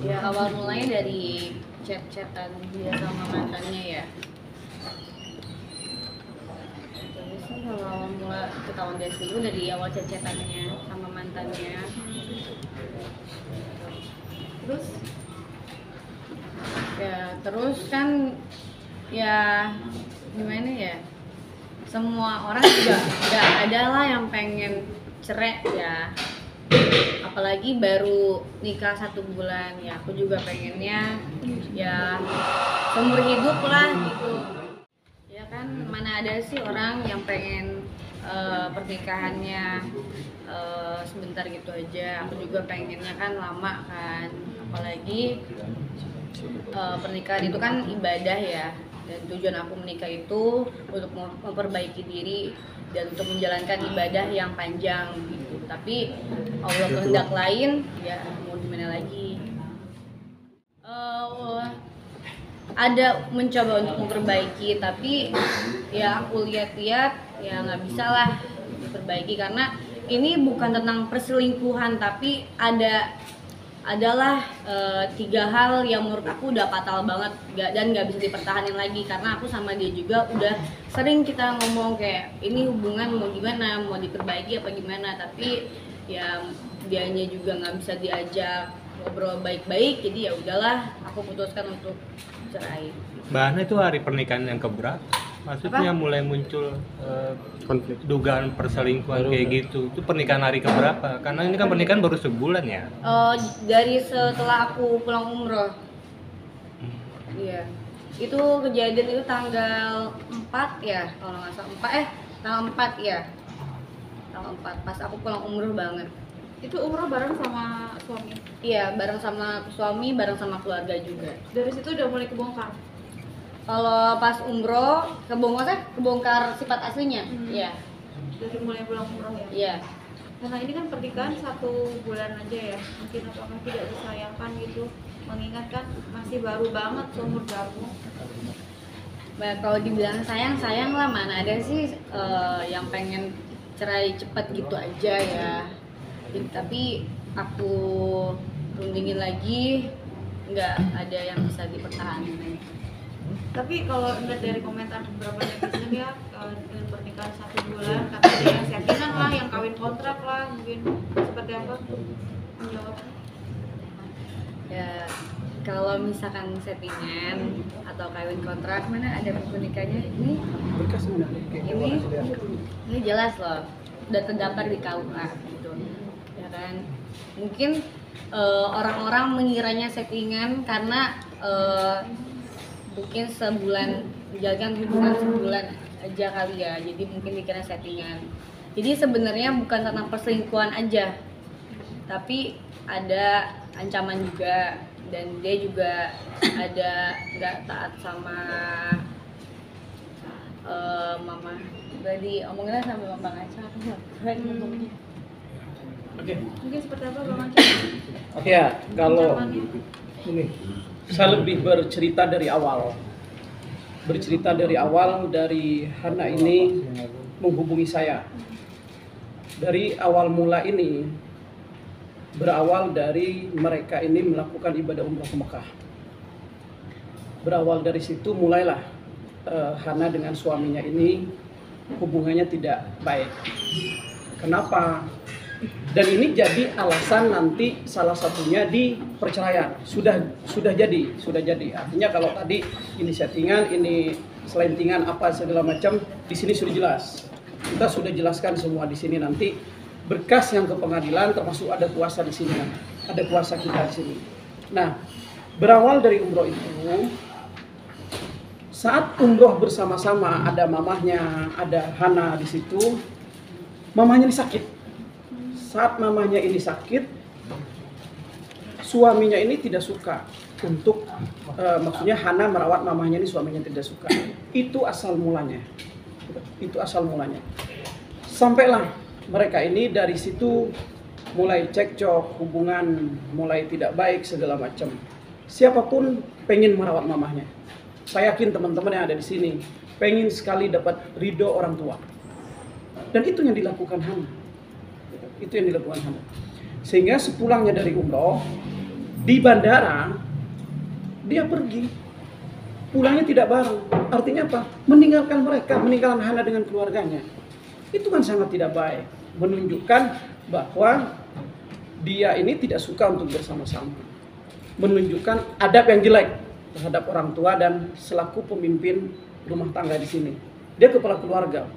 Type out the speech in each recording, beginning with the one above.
Ya awal mulanya dari chat-chatan dia sama mantannya ya. Terus kalau awal mula ketahuan dari situ dari awal chat-chatannya sama mantannya. Terus ya terus kan ya gimana ya, semua orang juga nggak ada lah yang pengen cerai ya, apalagi baru nikah 1 bulan ya. Aku juga pengennya ya seumur hidup lah gitu ya kan. Mana ada sih orang yang pengen pernikahannya sebentar gitu aja. Aku juga pengennya kan lama kan, apalagi pernikahan itu kan ibadah ya, dan tujuan aku menikah itu untuk memperbaiki diri dan untuk menjalankan ibadah yang panjang gitu. Tapi Allah kehendak lain ya, mau gimana lagi. Ada mencoba untuk memperbaiki, tapi ya aku lihat-lihat ya nggak bisa lah diperbaiki, karena ini bukan tentang perselingkuhan, tapi adalah 3 hal yang menurut aku udah fatal banget dan nggak bisa dipertahankan lagi. Karena aku sama dia juga udah sering kita ngomong kayak ini hubungan mau gimana, mau diperbaiki apa gimana, tapi ya dianya juga nggak bisa diajak ngobrol baik-baik. Jadi ya udahlah, aku putuskan untuk cerai. Mbak Hana, itu hari pernikahan yang keberapa? Maksudnya Apa? mulai muncul Konflik. dugaan perselingkuhan kayak gitu. Itu pernikahan hari keberapa? Karena ini kan pernikahan baru sebulan ya. Dari setelah aku pulang umroh. Iya. Itu kejadian itu tanggal 4 ya, kalau nggak salah. Tanggal 4 ya. Tanggal 4 pas aku pulang umroh banget. Itu umroh bareng sama suami. Iya, bareng sama suami, bareng sama keluarga juga. Dari situ udah mulai kebongkar. Kalau pas umroh kebongkar sifat aslinya. Iya. Dari mulai pulang umroh ya. Iya. Karena ini kan pernikahan 1 bulan aja ya. Mungkin apakah tidak disayangkan gitu? Mengingat kan masih baru banget seumur kamu. Nah, kalau dibilang sayang lah, mana ada sih yang pengen cerai cepat gitu aja ya. Tapi aku rundingin lagi, nggak ada yang bisa dipertahankan. Tapi kalau lihat dari komentar beberapa netizen ya, dengan pernikahan 1 bulan, katanya yang settingan lah, yang kawin kontrak lah, mungkin seperti apa? Menjawab. Ya kalau misalkan settingan atau kawin kontrak, mana ada buku nikahnya ini? Ini jelas loh, udah terdaftar di KUA gitu, ya kan? Mungkin orang-orang mengiranya settingan karena mungkin sebulan menjalankan hubungan sebulan aja kali ya, jadi mungkin dikira settingan. Jadi sebenarnya bukan tentang perselingkuhan aja, tapi ada ancaman juga, dan dia juga ada nggak taat sama mama. Berarti omonginnya sama Bang Aca. Oke. Mungkin seperti apa Bang Aceh? Ya, kalau Ancamannya? ini saya lebih bercerita dari awal. Dari Hana ini menghubungi saya. Dari awal mula ini berawal dari mereka ini melakukan ibadah umrah ke Mekah. Berawal dari situ mulailah Hana dengan suaminya ini hubungannya tidak baik. Kenapa? Dan ini jadi alasan nanti salah satunya di perceraian. Sudah jadi. Artinya kalau tadi ini settingan, ini selentingan apa segala macam, di sini sudah jelas. Kita sudah jelaskan semua di sini, nanti berkas yang ke pengadilan, termasuk ada kuasa di sini, ada kuasa kita di sini. Nah, berawal dari umroh itu, saat umroh bersama-sama ada mamahnya, ada Hana di situ, mamahnya ini sakit. Saat mamahnya ini sakit, suaminya ini tidak suka untuk maksudnya Hana merawat mamahnya ini, suaminya tidak suka. Itu asal mulanya. Sampailah mereka ini dari situ mulai cekcok, hubungan mulai tidak baik segala macam. Siapapun pengen merawat mamahnya. Saya yakin teman-teman yang ada di sini pengen sekali dapat ridho orang tua. Dan itu yang dilakukan Hana. Sehingga sepulangnya dari umroh, Di bandara dia pergi, pulangnya tidak bareng. Artinya apa? Meninggalkan mereka, meninggalkan Hana dengan keluarganya. Itu kan sangat tidak baik, menunjukkan bahwa dia ini tidak suka untuk bersama-sama, menunjukkan adab yang jelek terhadap orang tua dan selaku pemimpin rumah tangga di sini. Dia kepala keluarga.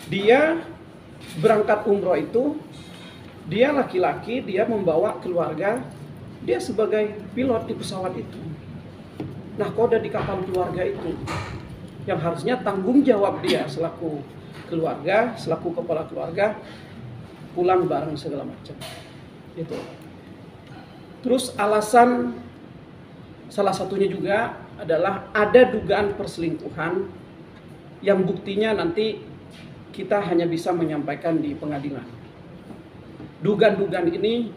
Dia berangkat umroh itu, dia laki-laki, dia membawa keluarga, dia sebagai pilot di pesawat itu. Nahkoda di kapal keluarga itu, yang harusnya tanggung jawab dia selaku keluarga, selaku kepala keluarga, pulang bareng segala macam. Gitu. Terus alasan salah satunya juga adalah ada dugaan perselingkuhan yang buktinya nanti kita hanya bisa menyampaikan di pengadilan. Dugaan-dugaan ini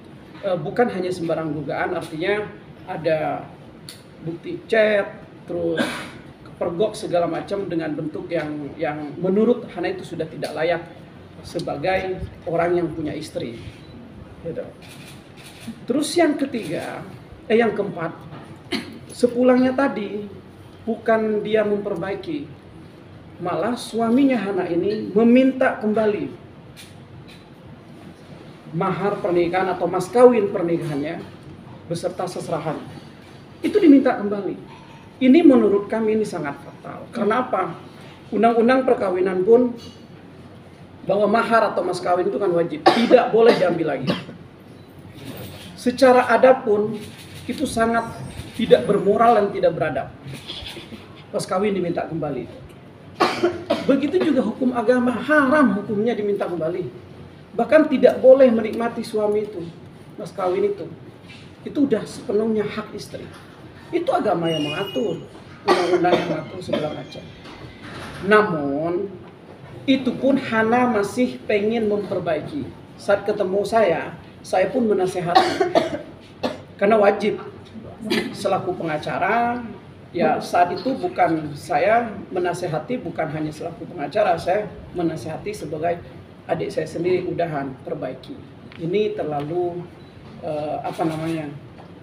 bukan hanya sembarang dugaan, artinya ada bukti chat, terus kepergok segala macam dengan bentuk yang menurut Hana itu sudah tidak layak sebagai orang yang punya istri. Gitu. Terus yang ketiga, yang keempat, sepulangnya tadi bukan dia memperbaiki, malah suaminya Hana ini meminta kembali mahar pernikahan atau mas kawin pernikahannya beserta seserahan. Itu diminta kembali. Ini menurut kami ini sangat fatal. Karena apa? Undang-undang perkawinan pun bahwa mahar atau mas kawin itu kan wajib, tidak boleh diambil lagi. Secara adab pun itu sangat tidak bermoral dan tidak beradab. Mas kawin diminta kembali. Begitu juga hukum agama, haram hukumnya diminta kembali. Bahkan tidak boleh menikmati suami itu, mas kawin itu. Itu udah sepenuhnya hak istri. Itu agama yang mengatur, undang-undang yang mengatur segala macam. Namun itu pun Hana masih pengen memperbaiki. Saat ketemu saya pun menasehati. Karena wajib selaku pengacara, ya saat itu bukan saya menasehati, bukan hanya selaku pengacara, saya menasehati sebagai adik saya sendiri, udahan perbaiki. Ini terlalu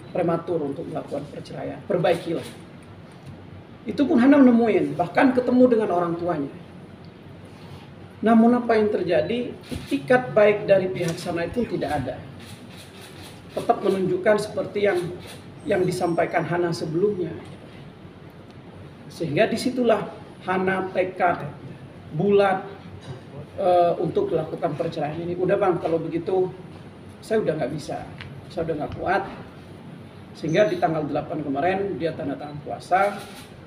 prematur untuk melakukan perceraian. Perbaikilah. Itu pun Hana menemuin, bahkan ketemu dengan orang tuanya. Namun apa yang terjadi? Itikat baik dari pihak sana itu tidak ada. Tetap menunjukkan seperti yang disampaikan Hana sebelumnya. Sehingga disitulah Hana tekad bulat untuk melakukan perceraian ini. Udah bang, kalau begitu saya udah nggak bisa, saya udah nggak kuat. Sehingga di tanggal 8 kemarin dia tanda tangan puasa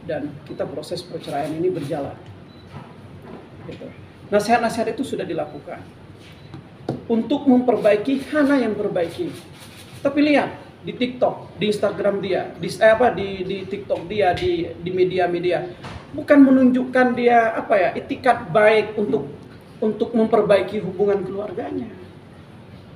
dan kita proses perceraian ini berjalan. Gitu. Nasihat-nasihat itu sudah dilakukan. Untuk memperbaiki, Hana yang perbaiki. Tapi lihat di TikTok, di Instagram dia, di TikTok dia, di media-media, bukan menunjukkan dia itikat baik untuk memperbaiki hubungan keluarganya.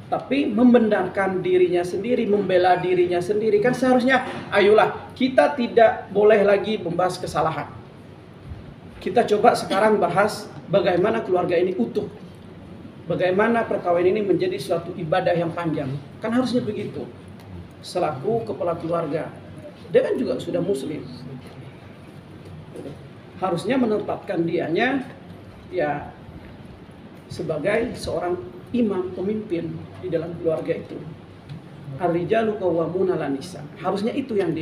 Tapi membenarkan dirinya sendiri, membela dirinya sendiri. Kan seharusnya, ayolah, kita tidak boleh lagi membahas kesalahan. Kita coba sekarang bahas bagaimana keluarga ini utuh. Bagaimana perkawinan ini menjadi suatu ibadah yang panjang. Kan harusnya begitu. Selaku kepala keluarga, dia kan juga sudah muslim. Harusnya menempatkan dianya ya sebagai seorang imam, pemimpin di dalam keluarga itu. Ar-rijalu qawwamuna 'alan nisa. Harusnya itu yang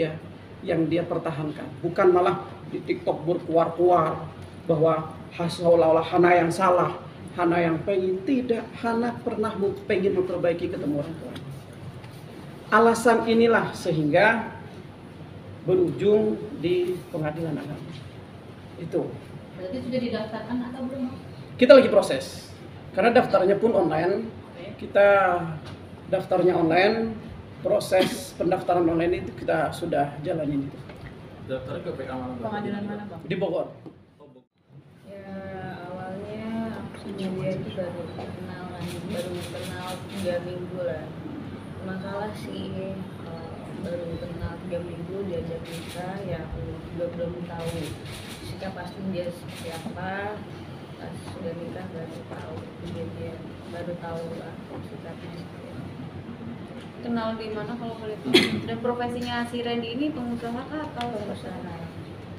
dia pertahankan, bukan malah di TikTok berkuar-kuar bahwa seolah-olah Hana yang salah, Hana yang pengen. Tidak, Hana pernah pengen memperbaiki ketemu orang tua. Alasan inilah sehingga berujung di pengadilan agama. Itu. Berarti sudah didaftarkan atau belum? Kita lagi proses. Karena daftarnya pun online. Kita daftarnya online, proses pendaftaran online itu kita sudah jalanin itu. Daftar ke PK mana? Pengadilan mana bang? Di Bogor. Ya awalnya aku sama dia itu baru kenal 3 minggu lah. Masalah sih baru kenal 3 minggu diajak nikah, ya aku juga belum tahu sikap pasti dia seperti apa. Pas sudah nikah baru tahu, dia baru tahu lah sikapnya seperti apa. kenal di mana kalau boleh tahu? Dan profesinya si Randy ini pengusaha kah atau usaha.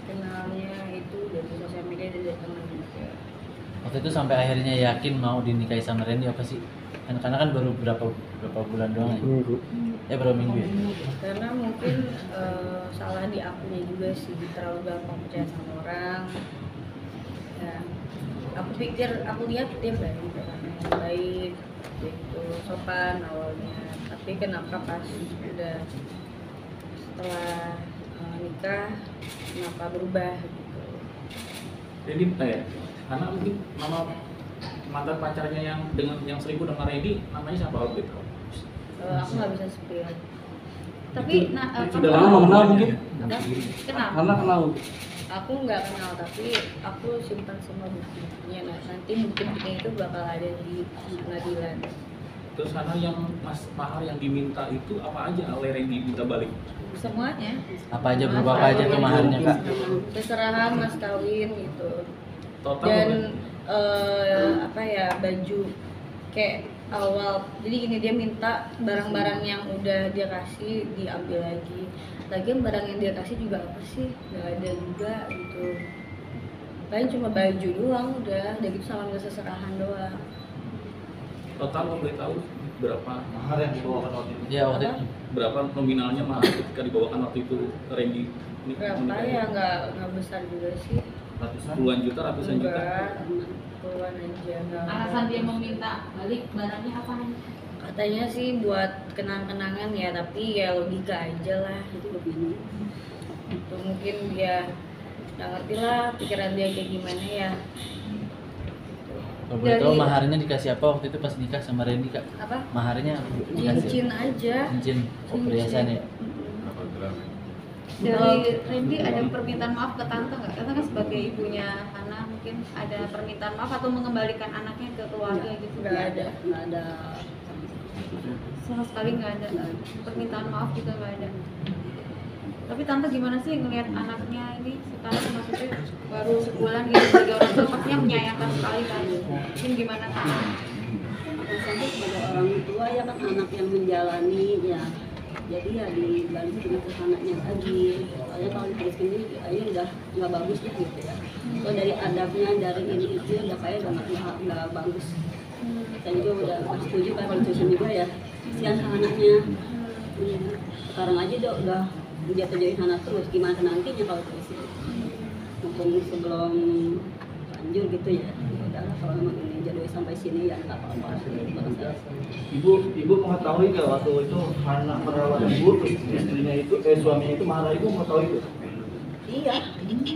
Kenalnya itu dari sosial media dan dari teman juga. Waktu itu sampai akhirnya yakin mau dinikahi sama Randy apa sih? Karena kan baru berapa bulan doang ya? Berapa minggu ya? Karena mungkin salah di akunya juga sih, terlalu gampang percaya sama orang ya. Aku lihat dia baik, orangnya baik gitu, sopan awalnya, tapi kenapa pas udah setelah nikah kenapa berubah gitu. Jadi karena mungkin nama mantan pacarnya yang selingkuh dengan Randy namanya siapa waktu itu? Aku nggak bisa spill. tapi Sudah kamu- lama mengenal mungkin? Apa? kenal Karena kenal. Aku nggak kenal, tapi aku simpan semua buktinya. Nah, nanti bukti-buktinya itu bakal ada di pengadilan. Terus karena yang mahar yang diminta itu apa aja oleh Randy minta balik? Semuanya. Apa aja berubah apa aja tuh maharnya? Seserahan, mas kawin gitu. Total Dan apa ya, baju kayak awal. Jadi gini, dia minta barang-barang yang udah dia kasih diambil lagi. Lagian barang yang dia kasih juga apa sih? Gak ada juga gitu. Paling cuma baju doang udah gitu, sama minta seserahan doang. total kalau boleh tahu berapa mahar yang dibawakan waktu itu? Ya waktu Apa? itu. Berapa nominalnya mahar ketika dibawakan waktu itu Randy? Berapa ya, nggak besar juga sih. Puluhan juta, ratusan juta. Enggak, puluhan aja. nggak- alasan dia meminta balik barangnya apa? Katanya sih buat kenang-kenangan ya, tapi ya logika aja lah gitu begini. Itu mungkin dia nggak ngerti lah pikiran dia kayak gimana ya. Kalau boleh Dari- tahu maharnya dikasih apa waktu itu pas nikah sama Randy kak? Apa? Maharnya Cincin aja. Cincin. Oh, perhiasan ya. Dari Randy ada permintaan maaf ke tante nggak? Tante kan sebagai ibunya Hana mungkin ada permintaan maaf atau mengembalikan anaknya ke keluarga gitu? Nggak ada. Sama sekali nggak ada. Permintaan maaf juga nggak ada. Tapi tante gimana sih ngelihat anaknya ini sekarang, maksudnya baru sebulan gitu sebagai orang tua pastinya menyayangkan sekali kan? Mungkin gimana tante? Saya sebagai orang tua ya kan anak yang menjalani ya, jadi ya dibantu dengan anaknya lagi. Soalnya kalau diteruskan ini kayaknya udah nggak bagus ya gitu ya. So dari adabnya, dari ini itu udah kayak udah nggak bagus. Saya juga udah nggak setuju kan kalau diterusin juga ya. Kasihan sama anaknya. Iya. Sekarang aja udah jatuh-jatuhin anak terus, gimana nantinya kalau terusin? Mumpung sebelum lanjut gitu ya. Udahlah kalau memang ini jadwal sampai sini ya nggak apa-apa. Ibu mengetahui nggak waktu itu anak merawat ibu, terus istrinya itu suaminya itu marah, ibu mengetahui itu? Iya.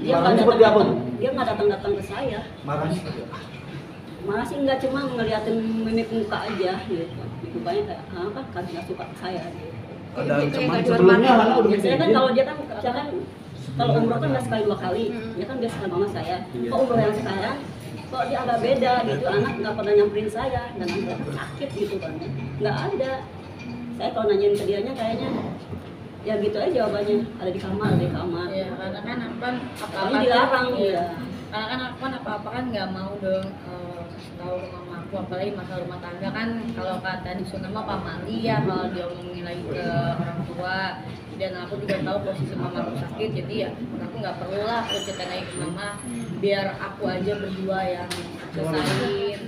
Marahnya seperti apa, Bu? Dia nggak datang ke saya. Marahnya seperti apa? Malah sih nggak, cuma ngeliatin mimik muka aja gitu. Mukanya kayak apa? Kan nggak suka ke saya. Gitu. Ada Kayak ancaman nggak sebelumnya dihormati. anak udah Biasanya kan izin. kalau dia kan kalau umroh kan nggak sekali 2 kali, dia kan biasa sama saya. Kok umroh yang sekarang kok dia agak beda gitu, anak nggak pernah nyamperin saya dan anak sakit gitu kan, nggak ada. Saya kalau nanyain ke dianya kayaknya ya gitu aja jawabannya, ada di kamar, ada di kamar. Ya, karena kan aku kan apa-apa Soalnya dilarang, kan, iya. Karena kan aku kan apa-apa kan nggak mau dong kasih tahu ke mama aku, apalagi masalah rumah tangga kan. Kalau kata di sana mah pamali ya, kalau dia ngomongin lagi ke orang tua. Dan aku juga tahu posisi mama aku sakit, jadi ya aku nggak perlu lah aku cerita lagi ke mama, biar aku aja berdua yang selesaiin